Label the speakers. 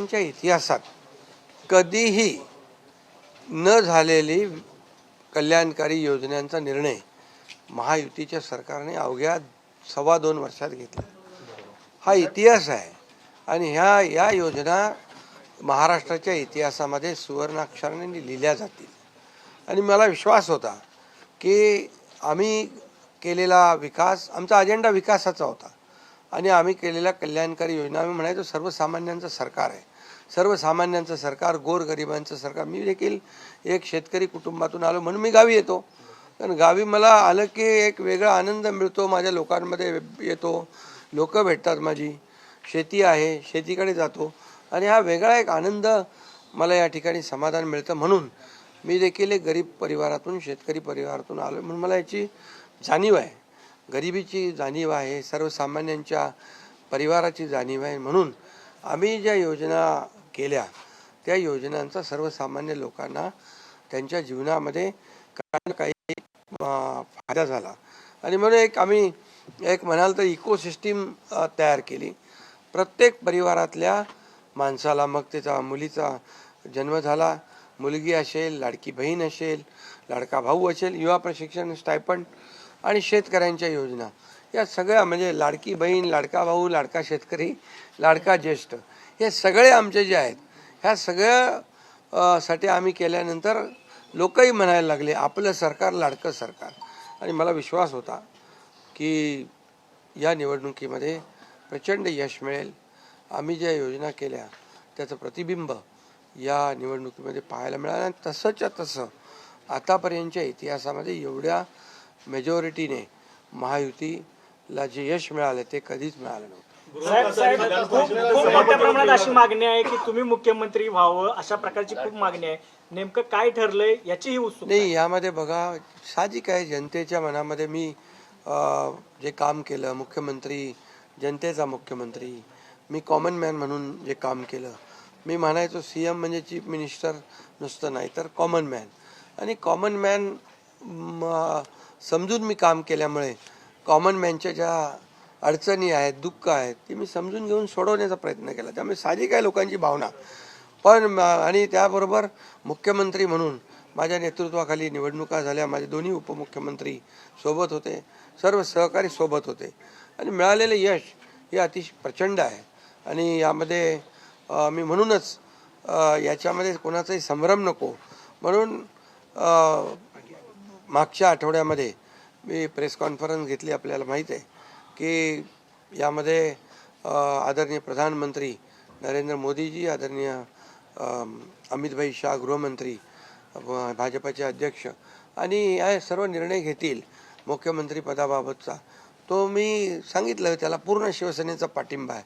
Speaker 1: महाराष्ट्राच्या इतिहासात कधीही न झालेली कल्याणकारी योजनांचा निर्णय महायुतीच्या सरकारने अवघ्या 2.25 वर्षात घेतला. हा इतिहास आहे आणि या योजना महाराष्ट्राच्या इतिहासामध्ये सुवर्णाक्षराने लिहिल्या जातील. आणि मला विश्वास होता की आम्ही केलेला विकास, आमचा अजेंडा विकासाचा होता आणि आम्ही केलेल्या कल्याणकारी योजना, आम्ही म्हणायचो सर्वसामान्यांचं सरकार आहे, सर्वसामान्यांचं सरकार, गोरगरिबांचं सरकार. मी देखील एक शेतकरी कुटुंबातून आलो म्हणून मी गावी येतो. कारण गावी मला आलं की एक वेगळा आनंद मिळतो, माझ्या लोकांमध्ये येतो, लोक भेटतात, माझी शेती आहे, शेतीकडे जातो आणि हा वेगळा एक आनंद मला या ठिकाणी समाधान मिळतं. म्हणून मी देखील एक गरीब परिवारातून, शेतकरी परिवारातून आलो म्हणून मला याची जाणीव आहे, गरिबीची जाणीव आहे, सर्वसामान्यांच्या परिवाराची जाणीव आहे. म्हणून आम्ही ज्या योजना केल्या त्या योजनांचा सर्वसामान्य लोकांना त्यांच्या जीवनामध्ये काही ना काही फायदा झाला. आणि म्हणून आम्ही म्हणाल तर इकोसिस्टीम तयार केली. प्रत्येक परिवारातल्या माणसाला, मग त्याचा मुलीचा जन्म झाला, मुलगी असेल, लाडकी बहीण असेल, लाडका भाऊ असेल, युवा प्रशिक्षण स्टायपंड आणि शेतकऱ्यांच्या योजना, या सगळ्या म्हणजे लाडकी बहीण, लाडका भाऊ, लाडका शेतकरी, लाडका ज्येष्ठ, हे सगळे आमचे जे आहेत, ह्या सगळ्या साठी आम्ही केल्यानंतर लोकही म्हणायला लागले आपलं सरकार लाडकं सरकार. आणि मला विश्वास होता की या निवडणुकीमध्ये प्रचंड यश मिळेल. आम्ही ज्या योजना केल्या त्याचं प्रतिबिंब या निवडणुकीमध्ये पाहायला मिळालं आणि तसंच्या तसं आतापर्यंतच्या इतिहासामध्ये एवढ्या मेजॉरिटीने महायुतीला जे यश मिळालं ते कधीच मिळालं नव्हतं.
Speaker 2: खूप मोठ्या प्रमाणात अशी मागणी आहे की तुम्ही मुख्यमंत्री व्हावं, अशा प्रकारची खूप मागणी आहे. नेमकं काय ठरलंय याचीही उत्सुकता
Speaker 1: नाही. यामध्ये बघा, साहजिक आहे, जनतेच्या मनामध्ये मी जे काम केलं, मुख्यमंत्री, जनतेचा मुख्यमंत्री, मी कॉमन मॅन म्हणून जे काम केलं, मी म्हणायचो CM म्हणजे चीफ मिनिस्टर नुसतं नाही तर कॉमन मॅन. आणि कॉमन मॅन समजून मी काम केल्यामुळे कॉमन मॅनच्या ज्या अडचणी आहेत, दुःख आहेत, ती मी समजून घेऊन सोडवण्याचा प्रयत्न केला. त्यामुळे साहजिक आहे लोकांची भावना. पण आणि त्याबरोबर मुख्यमंत्री म्हणून माझ्या नेतृत्वाखाली निवडणुका झाल्या, माझे दोन्ही उपमुख्यमंत्री सोबत होते, सर्व सहकारी सोबत होते आणि मिळालेले यश हे अतिशय प्रचंड आहे. आणि यामध्ये मी म्हणूनच याच्यामध्ये कोणाचाही संभ्रम नको म्हणून मागच्या आठवड्यामध्ये मी प्रेस कॉन्फरन्स घेतली. आपल्याला माहीत आहे की यामध्ये आदरणीय प्रधानमंत्री नरेंद्र मोदीजी, आदरणीय अमितभाई शाह गृहमंत्री, भाजपाचे अध्यक्ष, आणि हे सर्व निर्णय घेतील मुख्यमंत्री पदाबाबतचा. तो मी सांगितलं, त्याला पूर्ण शिवसेनेचा पाठिंबा आहे.